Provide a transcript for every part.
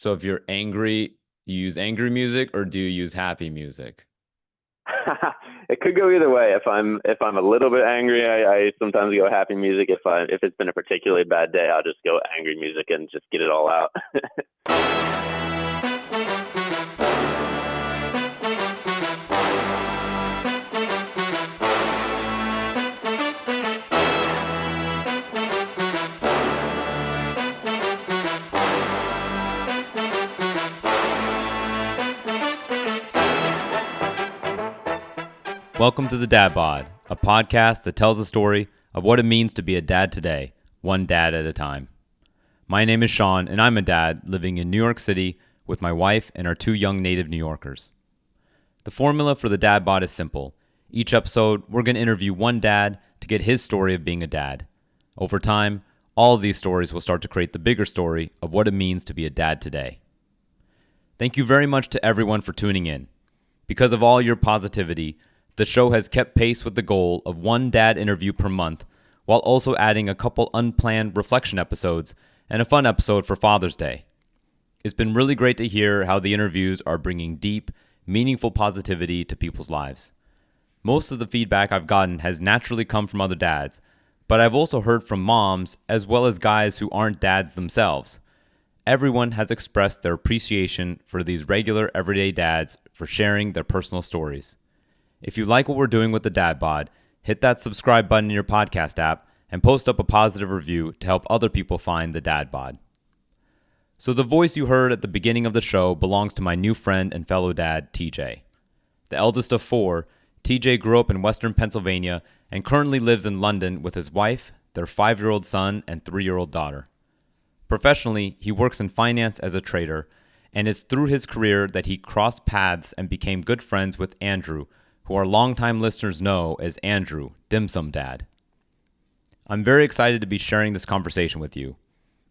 So if you're angry, you use angry music or do you use happy music? It could go either way. If I'm a little bit angry, I sometimes go happy music. If it's been a particularly bad day, I'll just go angry music and just get it all out. Welcome to the Dad Bod, a podcast that tells the story of what it means to be a dad today, one dad at a time. My name is Sean, and I'm a dad living in New York City with my wife and our two young native New Yorkers. The formula for the Dad Bod is simple. Each episode, we're going to interview one dad to get his story of being a dad. Over time, all of these stories will start to create the bigger story of what it means to be a dad today. Thank you very much to everyone for tuning in. Because of all your positivity, the show has kept pace with the goal of one dad interview per month, while also adding a couple unplanned reflection episodes and a fun episode for Father's Day. It's been really great to hear how the interviews are bringing deep, meaningful positivity to people's lives. Most of the feedback I've gotten has naturally come from other dads, but I've also heard from moms as well as guys who aren't dads themselves. Everyone has expressed their appreciation for these regular everyday dads for sharing their personal stories. If you like what we're doing with the Dad Bod, hit that subscribe button in your podcast app and post up a positive review to help other people find the Dad Bod. So the voice you heard at the beginning of the show belongs to my new friend and fellow dad, TJ. The eldest of four, TJ grew up in Western Pennsylvania and currently lives in London with his wife, their 5-year-old son, and 3-year-old daughter. Professionally, he works in finance as a trader, and it's through his career that he crossed paths and became good friends with Andrew, who our longtime listeners know as Andrew, Dim Sum Dad. I'm very excited to be sharing this conversation with you.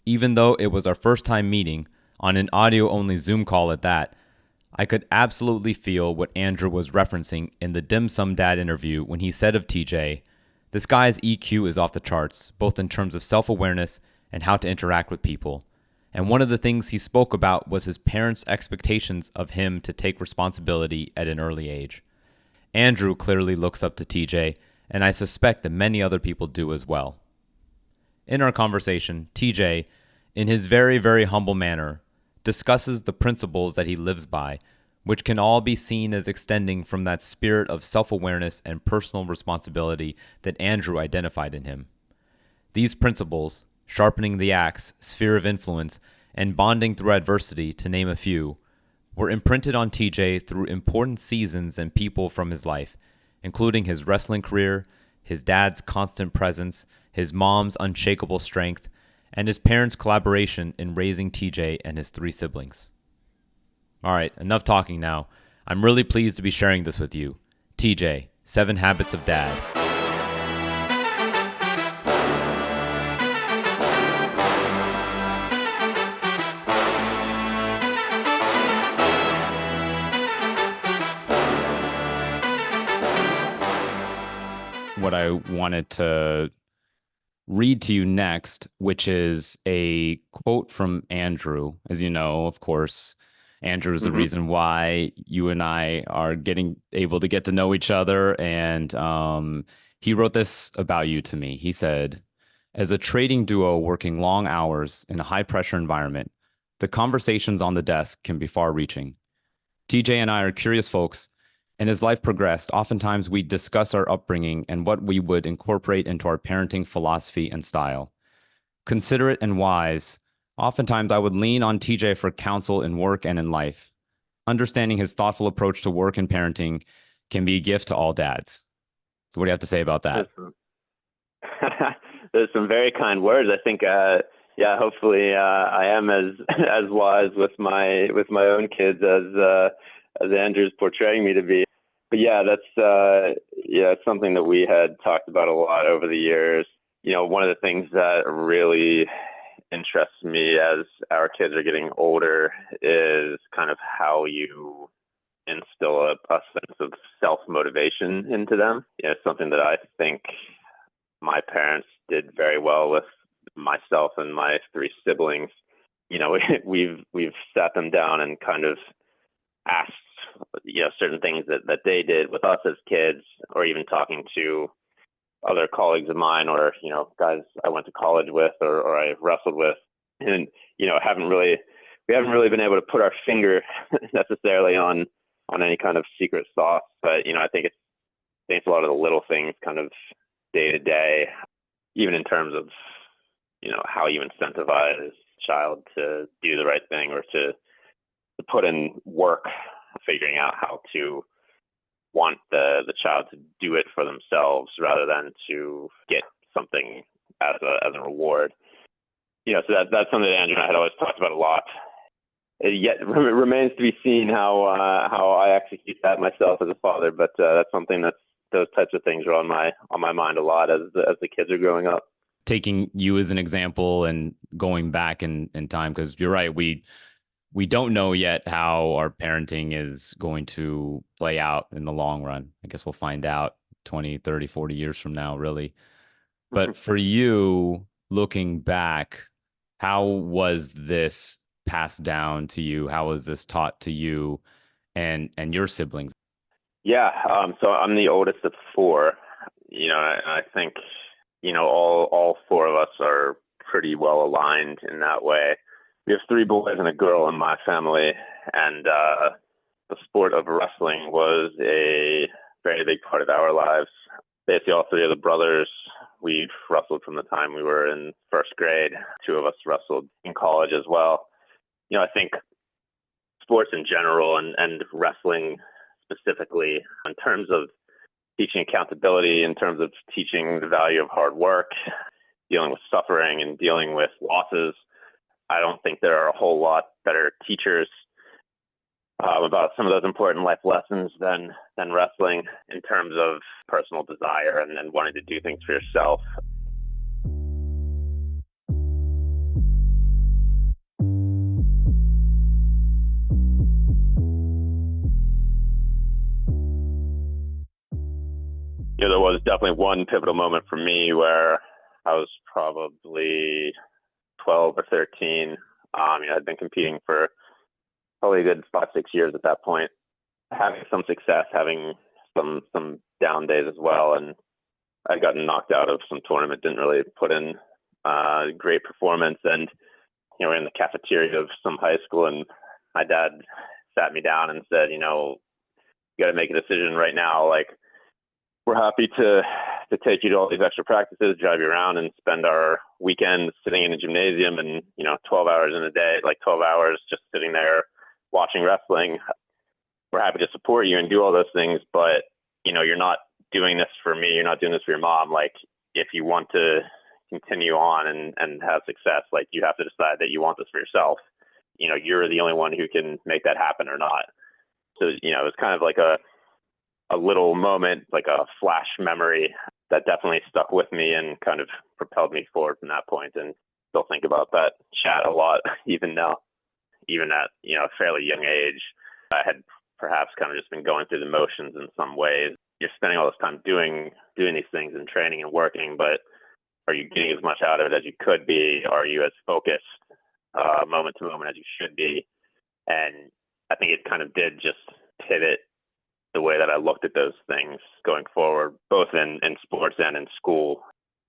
Even though it was our first time meeting, on an audio-only Zoom call at that, I could absolutely feel what Andrew was referencing in the Dim Sum Dad interview when he said of TJ, "This guy's EQ is off the charts, both in terms of self-awareness and how to interact with people." And one of the things he spoke about was his parents' expectations of him to take responsibility at an early age. Andrew clearly looks up to TJ, and I suspect that many other people do as well. In our conversation, TJ, in his very, very humble manner, discusses the principles that he lives by, which can all be seen as extending from that spirit of self-awareness and personal responsibility that Andrew identified in him. These principles, sharpening the axe, sphere of influence, and bonding through adversity, to name a few, were imprinted on TJ through important seasons and people from his life, including his wrestling career, his dad's constant presence, his mom's unshakable strength, and his parents' collaboration in raising TJ and his 3 siblings. All right, enough talking now. I'm really pleased to be sharing this with you. TJ, 7 Habits of Dad. What I wanted to read to you next, which is a quote from Andrew. As you know, of course, Andrew is the hmm reason why you and I are able to get to know each other. And he wrote this about you to me. He said, "As a trading duo working long hours in a high pressure environment, the conversations on the desk can be far reaching. TJ and I are curious folks, and as life progressed, oftentimes we discuss our upbringing and what we would incorporate into our parenting philosophy and style. Considerate and wise, oftentimes I would lean on TJ for counsel in work and in life. Understanding his thoughtful approach to work and parenting can be a gift to all dads." So what do you have to say about that? There's some, there's some very kind words. I think, yeah, hopefully, I am as as wise with my own kids as Andrew's portraying me to be. But yeah, it's something that we had talked about a lot over the years. One of the things that really interests me as our kids are getting older is kind of how you instill a sense of self-motivation into them. Something that I think my parents did very well with myself and my 3 siblings. we've sat them down and kind of asked, certain things that they did with us as kids, or even talking to other colleagues of mine, or guys I went to college with, or I wrestled with, and we haven't really been able to put our finger necessarily on any kind of secret sauce, but I think it's a lot of the little things, kind of day to day, even in terms of how you incentivize a child to do the right thing, or to put in work, figuring out how to want the child to do it for themselves rather than to get something as a reward. So that's something that Andrew and I had always talked about a lot. Yet remains to be seen how I execute that myself as a father, but that's something those types of things are on my mind a lot as the kids are growing up. Taking you as an example and going back in time, because you're right, we don't know yet how our parenting is going to play out in the long run. I guess we'll find out 20, 30, 40 years from now, really. But for you, looking back, how was this passed down to you? How was this taught to you and your siblings? Yeah, so I'm the oldest of four. I think all four of us are pretty well aligned in that way. We have three boys and a girl in my family, and the sport of wrestling was a very big part of our lives. Basically, all three of the brothers, we've wrestled from the time we were in first grade. Two of us wrestled in college as well. I think sports in general, and wrestling specifically, in terms of teaching accountability, in terms of teaching the value of hard work, dealing with suffering and dealing with losses, I don't think there are a whole lot better teachers about some of those important life lessons than wrestling, in terms of personal desire and wanting to do things for yourself. There was definitely one pivotal moment for me where I was probably 12 or 13. I'd been competing for probably a good 5-6 years at that point, having some success, having some down days as well, and I'd gotten knocked out of some tournament, didn't really put in great performance, and we're in the cafeteria of some high school, and my dad sat me down and said, you got to make a decision right now. Like, we're happy to take you to all these extra practices, drive you around, and spend our weekends sitting in a gymnasium and 12 hours in a day, like 12 hours just sitting there watching wrestling. We're happy to support you and do all those things, but you're not doing this for me. You're not doing this for your mom. Like, if you want to continue on and have success, like, you have to decide that you want this for yourself. You're the only one who can make that happen or not. So, it was kind of like a little moment, like a flash memory that definitely stuck with me and kind of propelled me forward from that point. And still think about that chat a lot, even now, even at, a fairly young age. I had perhaps kind of just been going through the motions in some ways. You're spending all this time doing these things and training and working, but are you getting as much out of it as you could be? Are you as focused moment to moment as you should be? And I think it kind of did just pivot the way that I looked at those things going forward, both in sports and in school.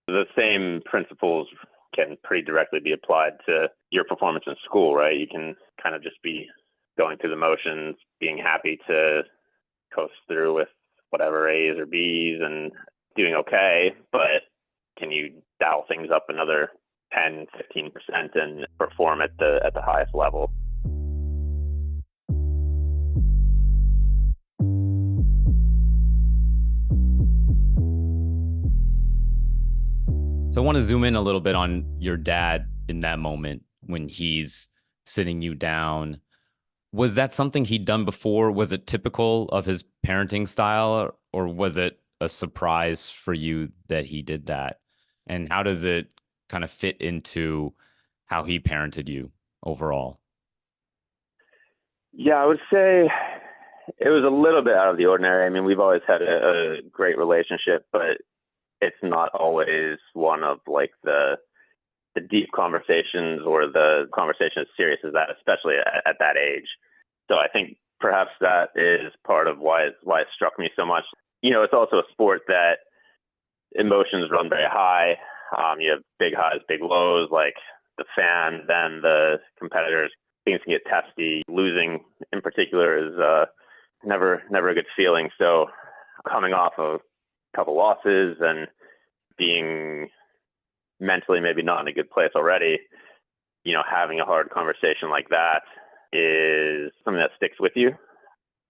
The same principles can pretty directly be applied to your performance in school, right? You can kind of just be going through the motions, being happy to coast through with whatever A's or B's and doing okay, but can you dial things up another 10, 15% and perform at the highest level? So I want to zoom in a little bit on your dad in that moment when he's sitting you down. Was that something he'd done before? Was it typical of his parenting style, or was it a surprise for you that he did that? And how does it kind of fit into how he parented you overall? Yeah, I would say it was a little bit out of the ordinary. I mean, we've always had a great relationship, but it's not always one of like the the deep conversations or the conversation as serious as that, especially at that age. So I think perhaps that is part of why it struck me so much. It's also a sport that emotions run very high. You have big highs, big lows, like the fan, then the competitors. Things can get testy. Losing in particular is never a good feeling. So coming off of a couple losses and being mentally maybe not in a good place already, having a hard conversation like that is something that sticks with you.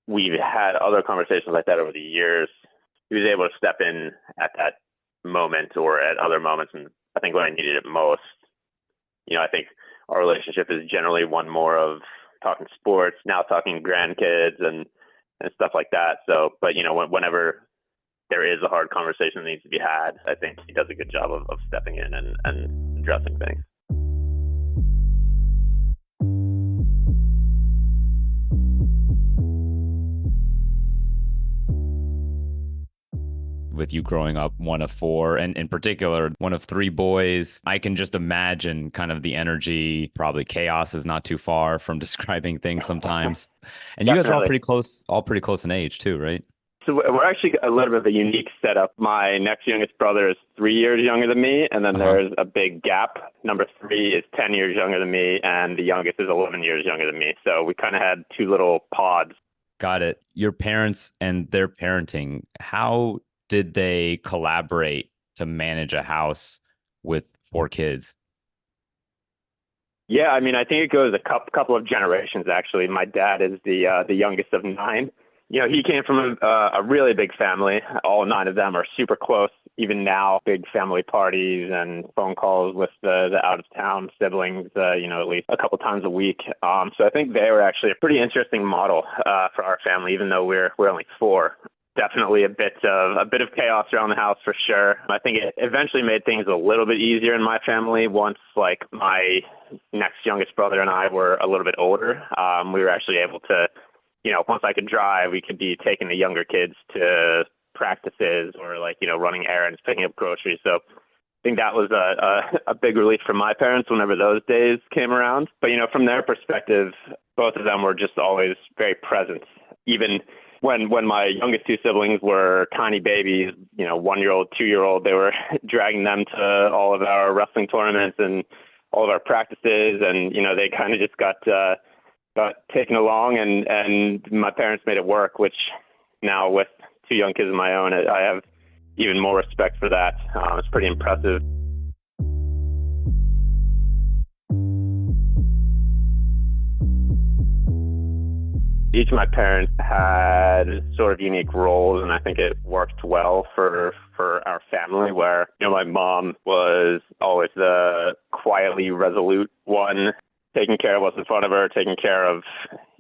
We've had other conversations like that over the years. He was able to step in at that moment or at other moments, and I think when I needed it most. I think our relationship is generally one more of talking sports, now talking grandkids and stuff like that. So, but whenever there is a hard conversation that needs to be had, I think he does a good job of stepping in and addressing things. With you growing up one of four, and in particular one of three boys, I can just imagine kind of the energy. Probably chaos is not too far from describing things sometimes. And you guys are all pretty close in age too, right? So we're actually a little bit of a unique setup. My next youngest brother is 3 years younger than me, and then there's a big gap. Number 3 is 10 years younger than me, and the youngest is 11 years younger than me. So we kind of had two little pods. Got it. Your parents and their parenting, how did they collaborate to manage a house with 4 kids? Yeah, I mean, I think it goes a couple of generations, actually. My dad is the youngest of 9. He came from a really big family. All 9 of them are super close. Even now, big family parties and phone calls with the out-of-town siblings, at least a couple times a week. So I think they were actually a pretty interesting model for our family, even though we're only 4. Definitely a bit of chaos around the house for sure. I think it eventually made things a little bit easier in my family once like my next youngest brother and I were a little bit older. We were actually able to, once I could drive, we could be taking the younger kids to practices or running errands, picking up groceries. So I think that was a big relief for my parents whenever those days came around. But, from their perspective, both of them were just always very present. Even when my youngest 2 siblings were tiny babies, 1-year-old, 2-year-old, they were dragging them to all of our wrestling tournaments and all of our practices. And, they kind of just got taken along and my parents made it work, which now with 2 young kids of my own, I have even more respect for that. It's pretty impressive. Each of my parents had sort of unique roles, and I think it worked well for our family where, my mom was always the quietly resolute one, taking care of what's in front of her, taking care of,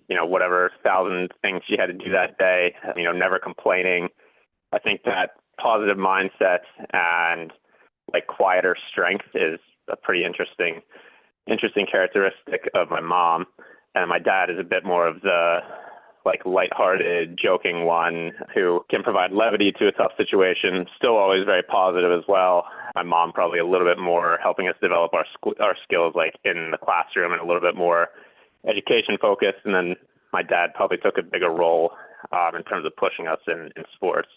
whatever 1,000 things she had to do that day, never complaining. I think that positive mindset and quieter strength is a pretty interesting characteristic of my mom. And my dad is a bit more of the lighthearted, joking one who can provide levity to a tough situation, still always very positive as well. My mom probably a little bit more helping us develop our skills in the classroom and a little bit more education focused. And then my dad probably took a bigger role in terms of pushing us in sports.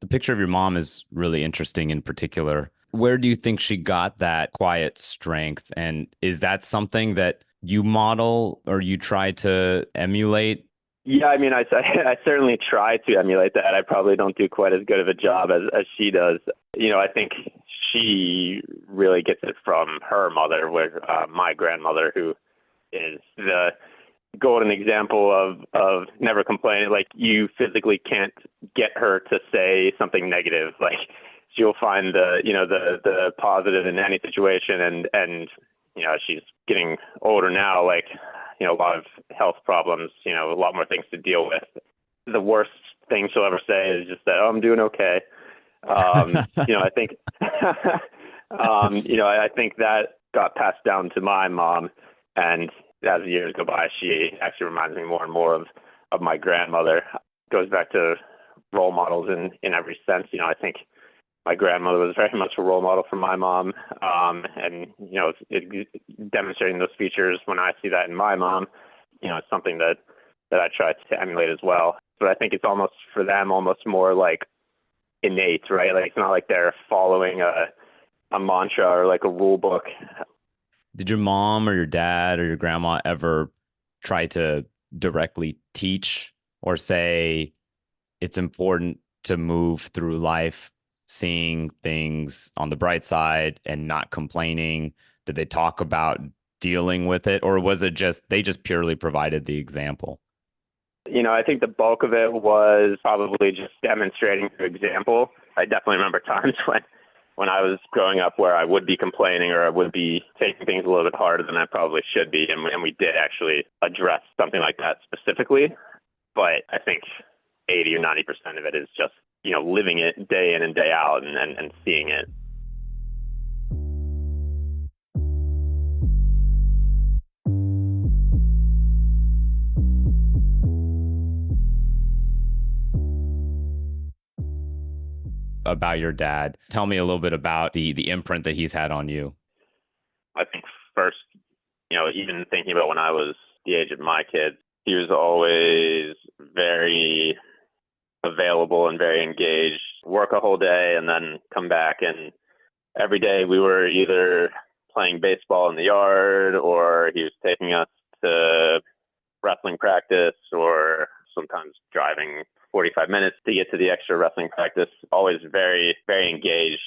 The picture of your mom is really interesting in particular. Where do you think she got that quiet strength? And is that something that you model or you try to emulate? Yeah, I mean, I certainly try to emulate that. I probably don't do quite as good of a job as she does. I think she really gets it from her mother, where my grandmother, who is the golden example of never complaining. You physically can't get her to say something negative. She'll find the positive in any situation, and she's getting older now. A lot of health problems, a lot more things to deal with. The worst thing she'll ever say is just that, I'm doing okay. I think, I think that got passed down to my mom. And as the years go by, she actually reminds me more and more of my grandmother. It goes back to role models in every sense. I think my grandmother was very much a role model for my mom. And, demonstrating those features when I see that in my mom, it's something that I try to emulate as well. But I think it's almost for them almost more like innate, right? Like it's not like they're following a mantra or like a rule book. Did your mom or your dad or your grandma ever try to directly teach or say it's important to move through life seeing things on the bright side and not complaining? Did they talk about dealing with it, or was it just they just purely provided the example? I think the bulk of it was probably just demonstrating through example. I definitely remember times when I was growing up where I would be complaining or I would be taking things a little bit harder than I probably should be. And we did actually address something like that specifically. But I think 80 or 90% of it is just, living it day in and day out and seeing it. About your dad, tell me a little bit about the imprint that he's had on you. I think first, even thinking about when I was the age of my kids, he was always very available and very engaged, work a whole day and then come back. And every day we were either playing baseball in the yard or he was taking us to wrestling practice or sometimes driving 45 minutes to get to the extra wrestling practice. Always very, very engaged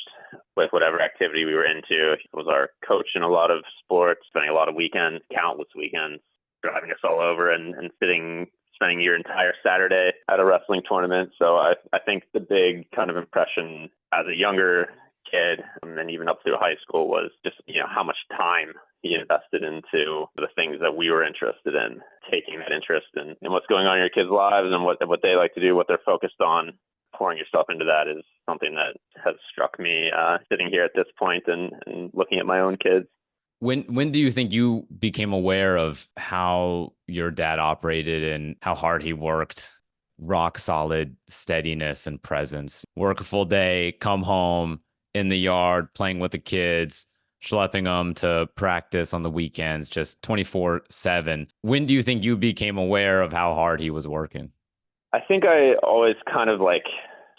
with whatever activity we were into. He was our coach in a lot of sports, spending a lot of weekends, countless weekends, driving us all over and spending your entire Saturday at a wrestling tournament. So I think the big kind of impression as a younger kid and then even up through high school was just, how much time he invested into the things that we were interested in, taking that interest in what's going on in your kids' lives and what they like to do, what they're focused on. Pouring yourself into that is something that has struck me sitting here at this point and looking at my own kids. When do you think you became aware of how your dad operated and how hard he worked? Rock solid steadiness and presence. Work a full day, come home in the yard, playing with the kids, schlepping them to practice on the weekends, just 24/7. When do you think you became aware of how hard he was working? I think I always kind of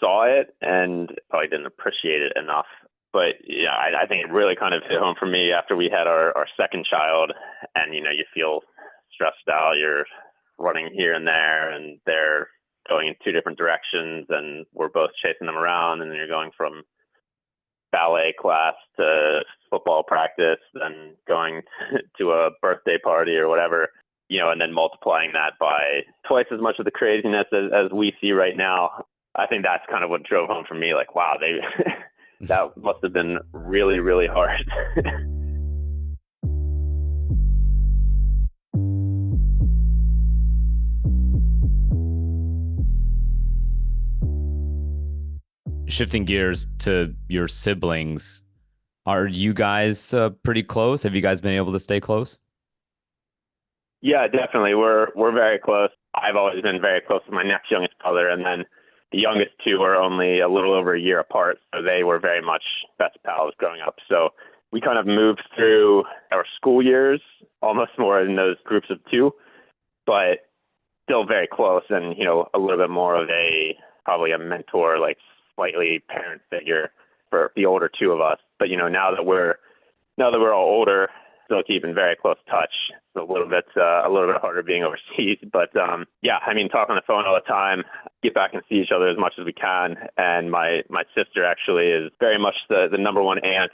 saw it and probably didn't appreciate it enough. But yeah, I think it really kind of hit home for me after we had our second child and, you feel stressed out. You're running here and there and they're going in two different directions and we're both chasing them around and then you're going from ballet class to football practice, then going to a birthday party or whatever, and then multiplying that by twice as much of the craziness as we see right now. I think that's kind of what drove home for me. Like, wow, that must have been really, really hard. Shifting gears to your siblings, are you guys pretty close? Have you guys been able to stay close? Yeah, definitely. We're very close. I've always been very close with my next youngest brother, and then the youngest two are only a little over a year apart, so they were very much best pals growing up. So we kind of moved through our school years almost more in those groups of two, but still very close and, a little bit more of probably a mentor, like slightly parent figure for the older two of us. But, now that we're all older, still keeping very close touch. It's a little bit harder being overseas, but yeah, I mean, talk on the phone all the time, get back and see each other as much as we can. And my sister actually is very much the number one aunt,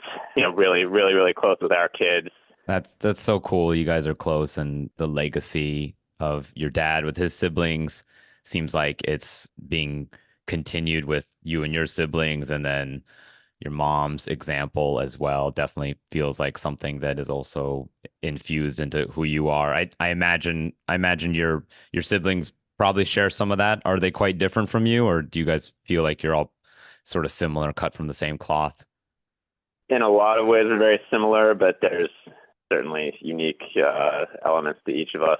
really, really, really close with our kids. That's so cool. You guys are close, and the legacy of your dad with his siblings seems like it's being continued with you and your siblings, and then your mom's example as well definitely feels like something that is also infused into who you are. I imagine your siblings probably share some of that. Are they quite different from you, or do you guys feel like you're all sort of similar, cut from the same cloth? In a lot of ways, we're very similar, but there's certainly unique elements to each of us.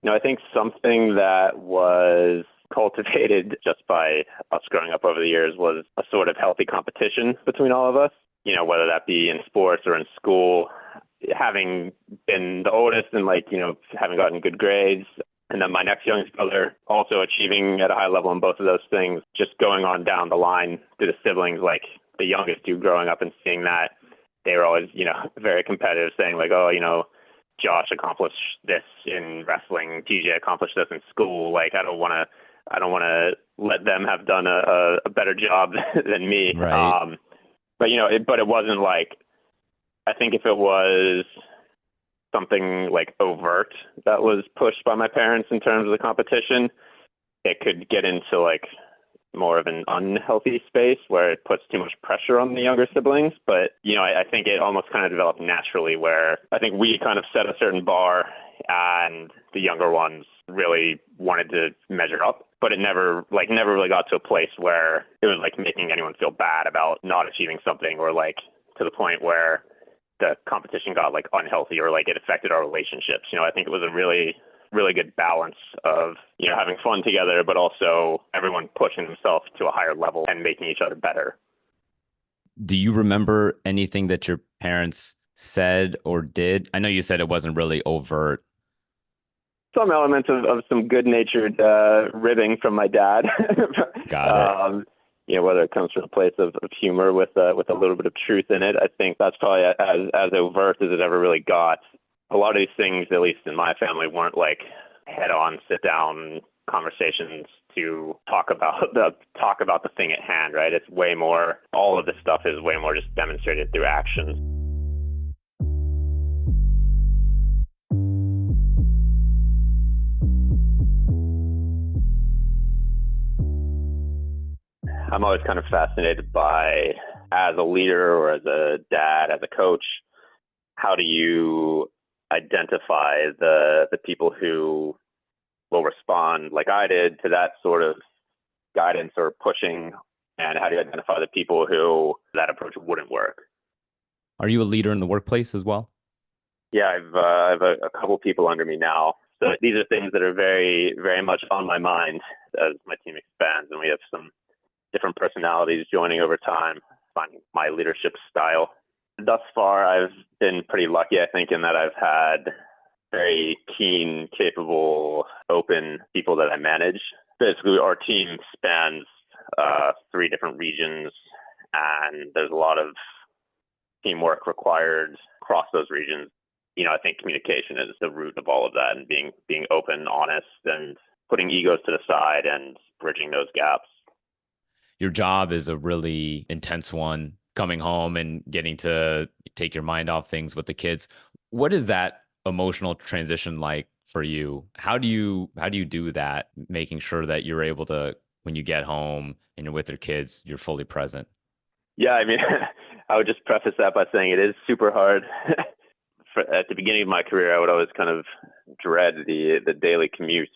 I think something that was cultivated just by us growing up over the years was a sort of healthy competition between all of us, whether that be in sports or in school. Having been the oldest and having gotten good grades, and then my next youngest brother also achieving at a high level in both of those things, just going on down the line to the siblings, like the youngest two growing up and seeing that, they were always, very competitive, saying like, oh, Josh accomplished this in wrestling, TJ accomplished this in school. Like, I don't want to let them have done a better job than me. Right. But it wasn't like, I think if it was something like overt that was pushed by my parents in terms of the competition, it could get into like more of an unhealthy space where it puts too much pressure on the younger siblings. But, I think it almost kind of developed naturally where I think we kind of set a certain bar and the younger ones really wanted to measure up. But it never really got to a place where it was like making anyone feel bad about not achieving something, or like to the point where the competition got like unhealthy or like it affected our relationships. I think it was a really, really good balance of, having fun together, but also everyone pushing themselves to a higher level and making each other better. Do you remember anything that your parents said or did? I know you said it wasn't really overt. Some elements of some good-natured ribbing from my dad. Got it. Whether it comes from a place of humor with a little bit of truth in it. I think that's probably as overt as it ever really got. A lot of these things, at least in my family, weren't like head-on, sit-down conversations to talk about the thing at hand, right? It's way more. All of this stuff is way more just demonstrated through actions. I'm always kind of fascinated by, as a leader or as a dad, as a coach, how do you identify the people who will respond like I did to that sort of guidance or pushing, and how do you identify the people who that approach wouldn't work? Are you a leader in the workplace as well? Yeah, I've a couple people under me now. So these are things that are very, very much on my mind as my team expands, and we have some different personalities joining over time, finding my leadership style. Thus far, I've been pretty lucky, I think, in that I've had very keen, capable, open people that I manage. Basically, our team spans 3 different regions, and there's a lot of teamwork required across those regions. I think communication is the root of all of that, and being open, honest, and putting egos to the side and bridging those gaps. Your job is a really intense one, coming home and getting to take your mind off things with the kids. What is that emotional transition like for you? How do you do that, making sure that you're able to, when you get home and you're with your kids, you're fully present? Yeah, I mean, I would just preface that by saying it is super hard. At the beginning of my career, I would always kind of dread the daily commute.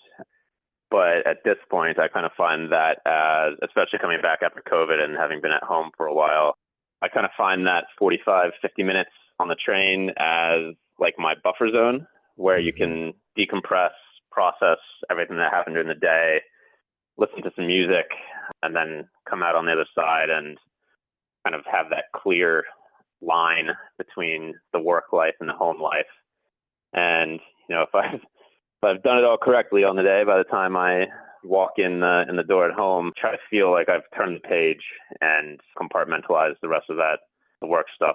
But at this point, I kind of find that, especially coming back after COVID and having been at home for a while, I kind of find that 45, 50 minutes on the train as like my buffer zone, where you can decompress, process everything that happened during the day, listen to some music, and then come out on the other side and kind of have that clear line between the work life and the home life. And, if I've done it all correctly on the day, by the time I walk in the door at home, try to feel like I've turned the page and compartmentalized the rest of the work stuff,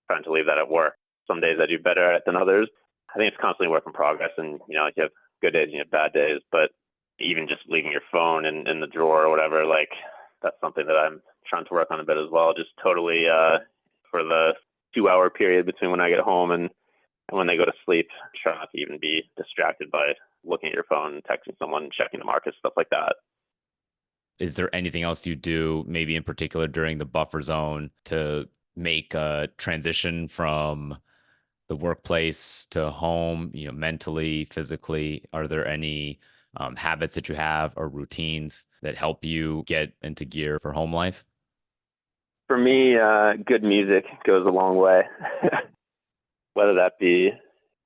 trying to leave that at work. Some days I do better at it than others. I think it's constantly work in progress, and you have good days and you have bad days, but even just leaving your phone in the drawer or whatever, like that's something that I'm trying to work on a bit as well. Just totally for the 2-hour period between when I get home and when they go to sleep, try not to even be distracted by looking at your phone, texting someone, checking the market, stuff like that. Is there anything else you do, maybe in particular during the buffer zone, to make a transition from the workplace to home, mentally, physically? Are there any habits that you have or routines that help you get into gear for home life? For me, good music goes a long way. Whether that be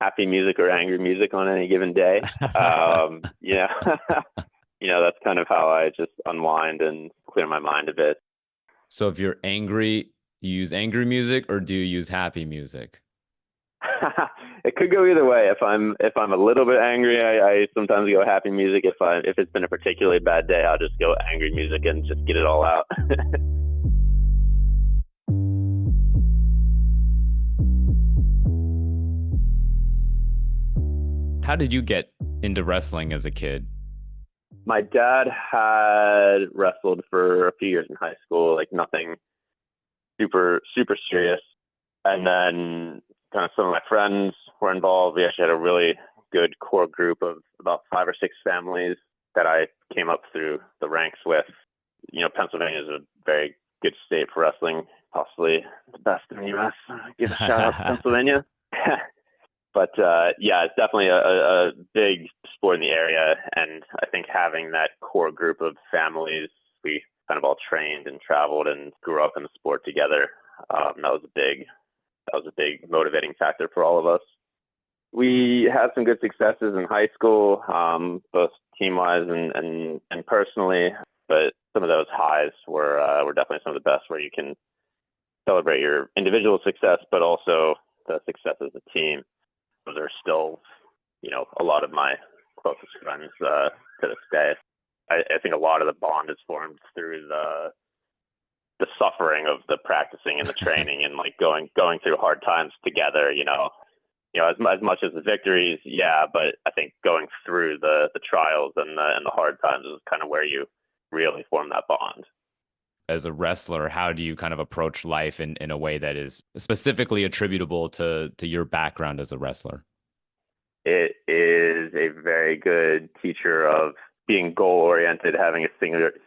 happy music or angry music on any given day. that's kind of how I just unwind and clear my mind a bit. So if you're angry, you use angry music or do you use happy music? It could go either way. If I'm a little bit angry, I sometimes go happy music. If it's been a particularly bad day, I'll just go angry music and just get it all out. How did you get into wrestling as a kid? My dad had wrestled for a few years in high school, like nothing super super serious. And then kind of some of my friends were involved. We actually had a really good core group of about 5 or 6 families that I came up through the ranks with. Pennsylvania is a very good state for wrestling, possibly the best in the U.S. Give a shout out to Pennsylvania. But yeah, it's definitely a big sport in the area. And I think having that core group of families, we kind of all trained and traveled and grew up in the sport together. That was a big motivating factor for all of us. We had some good successes in high school, both team-wise and personally. But some of those highs were definitely some of the best, where you can celebrate your individual success, but also the success as a team. Those are still, a lot of my closest friends to this day. I think a lot of the bond is formed through the suffering of the practicing and the training and like going through hard times together. As much as the victories, yeah, but I think going through the trials and the hard times is kind of where you really form that bond. As a wrestler, how do you kind of approach life in a way that is specifically attributable to your background as a wrestler? It is a very good teacher of being goal oriented, having a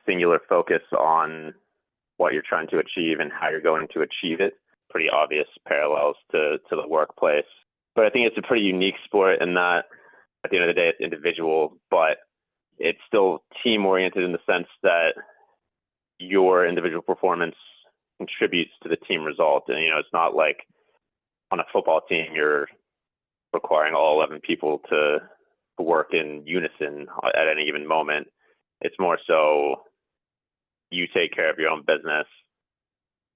singular focus on what you're trying to achieve and how you're going to achieve it. Pretty obvious parallels to the workplace. But I think it's a pretty unique sport in that at the end of the day, it's individual, but it's still team oriented in the sense that your individual performance contributes to the team result. And, it's not like on a football team, you're requiring all 11 people to work in unison at any given moment. It's more so you take care of your own business.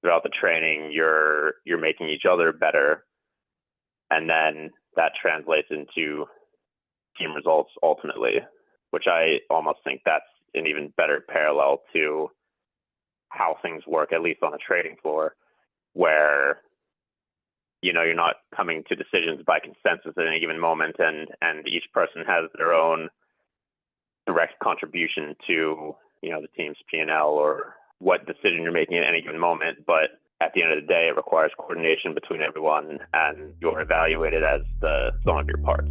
Throughout the training, you're making each other better. And then that translates into team results ultimately, which I almost think that's an even better parallel to how things work, at least on the trading floor, where you're not coming to decisions by consensus at any given moment, and each person has their own direct contribution to the team's P&L or what decision you're making at any given moment. But at the end of the day, it requires coordination between everyone, and you're evaluated as the sum of your parts.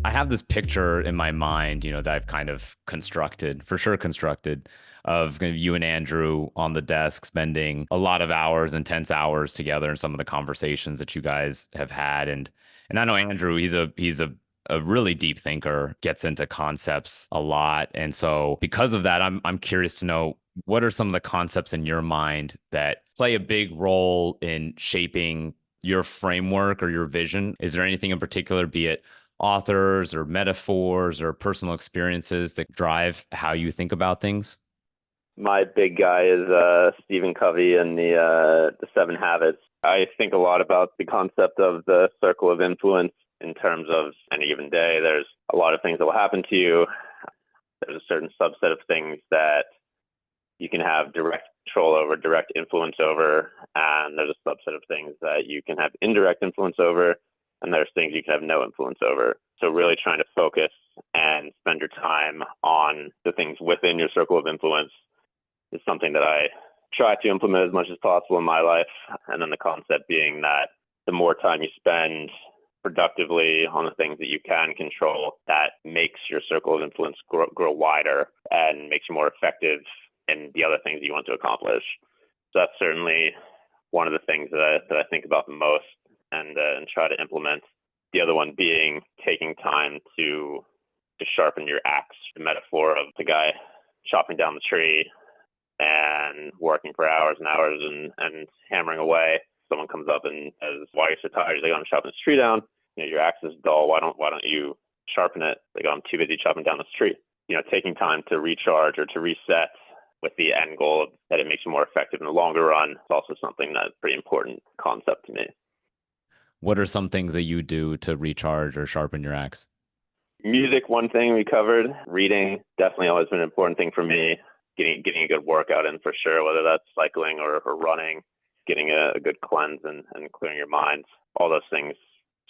I have this picture in my mind, that I've kind of constructed, for sure constructed, of kind of you and Andrew on the desk spending a lot of hours, intense hours together in some of the conversations that you guys have had. And I know Andrew, he's a really deep thinker, gets into concepts a lot. And so because of that, I'm curious to know, what are some of the concepts in your mind that play a big role in shaping your framework or your vision? Is there anything in particular, be it authors or metaphors or personal experiences, that drive how you think about things? My big guy is Stephen Covey and the 7 Habits. I think a lot about the concept of the circle of influence in terms of any given day. There's a lot of things that will happen to you. There's a certain subset of things that you can have direct control over, direct influence over, and there's a subset of things that you can have indirect influence over, and there's things you can have no influence over. So really trying to focus and spend your time on the things within your circle of influence is something that I try to implement as much as possible in my life. And then the concept being that the more time you spend productively on the things that you can control, that makes your circle of influence grow wider and makes you more effective in the other things that you want to accomplish. So that's certainly one of the things that I think about the most and try to implement. The other one being taking time to sharpen your axe, the metaphor of the guy chopping down the tree and working for hours and hours and hammering away. someone comes up and says, "Why are you so tired?" He's like, "I'm chopping this tree down. Your axe is dull. Why don't you sharpen it?" Like, "I'm too busy chopping down this tree." Taking time to recharge or to reset with the end goal that it makes you more effective in the longer run is also something that's a pretty important concept to me. What are some things that you do to recharge or sharpen your axe? Music, one thing we covered. Reading, definitely always been an important thing for me. Getting a good workout in for sure, whether that's cycling or running, getting a good cleanse and clearing your mind. All those things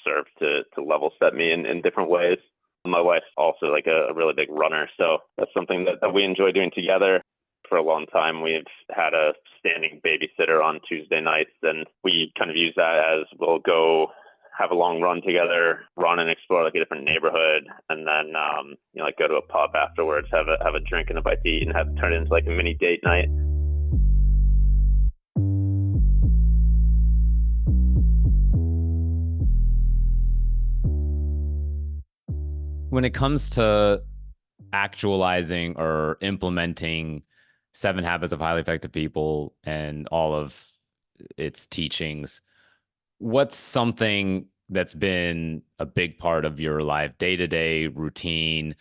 serve to level set me in different ways. My wife's also like a really big runner, so that's something that we enjoy doing together. For a long time, we've had a standing babysitter on Tuesday nights, and we kind of use that as we'll go have a long run together, run and explore like a different neighborhood, and then like go to a pub afterwards, have a drink and a bite to eat, and have it turn into like a mini date night. When it comes to actualizing or implementing 7 Habits of Highly Effective People and all of its teachings, what's something that's been a big part of your life, day-to-day routine,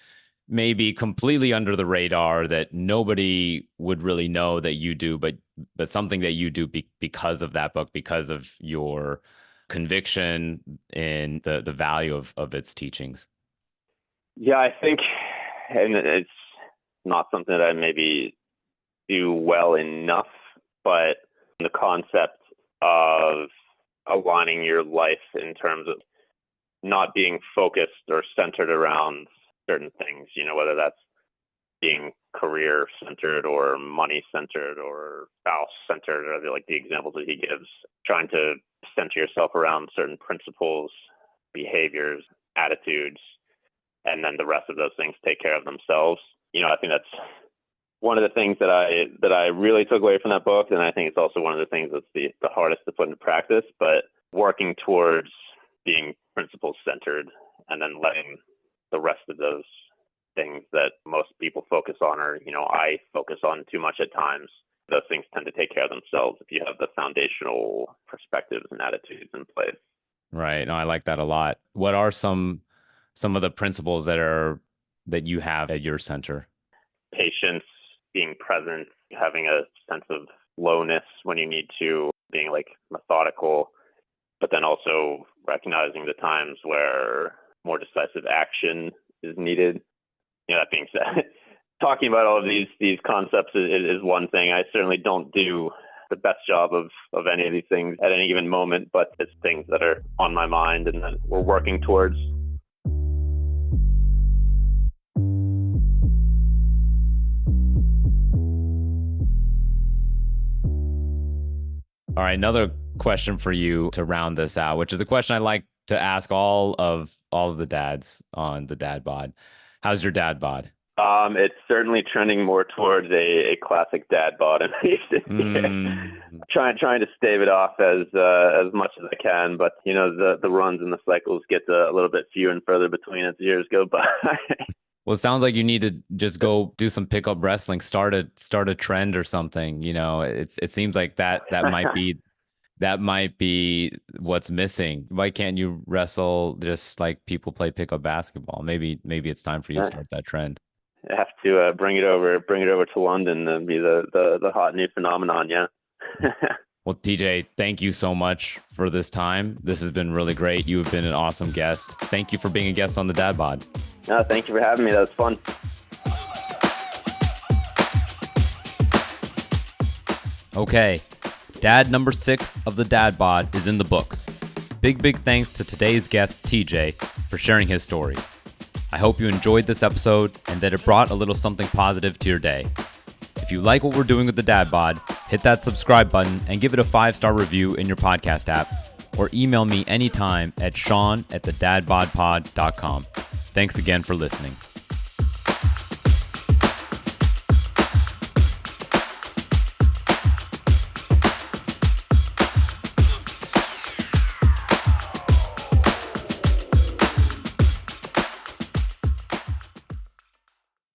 maybe completely under the radar that nobody would really know that you do, but something that you do because of that book, because of your conviction in the value of its teachings? Yeah, I think, and it's not something that I maybe do well enough, but the concept of aligning your life in terms of not being focused or centered around certain things, whether that's being career centered or money centered or spouse centered, or like the examples that he gives, trying to center yourself around certain principles, behaviors, attitudes, and then the rest of those things take care of themselves. I think that's one of the things that I really took away from that book, and I think it's also one of the things that's the hardest to put into practice. But working towards being principle centered, and then letting the rest of those things that most people focus on, or I focus on too much at times, those things tend to take care of themselves if you have the foundational perspectives and attitudes in place. Right. No, I like that a lot. What are some of the principles that you have at your center? Patience, being present, having a sense of slowness when you need to, being like methodical, but then also recognizing the times where more decisive action is needed. That being said, talking about all of these concepts is one thing. I certainly don't do the best job of any of these things at any given moment, but it's things that are on my mind and that we're working towards. All right, another question for you to round this out, which is a question I like to ask all of the dads on the Dad Bod. How's your dad bod? It's certainly trending more towards a classic dad bod. Trying to stave it off as much as I can, but the runs and the cycles get a little bit fewer and further between as years go by. Well, it sounds like you need to just go do some pickup wrestling, start a trend or something. It seems like that might be what's missing. Why can't you wrestle just like people play pickup basketball? Maybe it's time for you to start that trend. I have to bring it over to London and be the hot new phenomenon. Yeah. Well, TJ, thank you so much for this time. This has been really great. You have been an awesome guest. Thank you for being a guest on the Dad Bod. No, thank you for having me. That was fun. Okay, dad number 6 of the Dad Bod is in the books. Big thanks to today's guest, TJ, for sharing his story. I hope you enjoyed this episode and that it brought a little something positive to your day. If you like what we're doing with the Dad Bod, hit that subscribe button and give it a 5-star review in your podcast app, or email me anytime at sean@thedadbodpod.com. Thanks again for listening.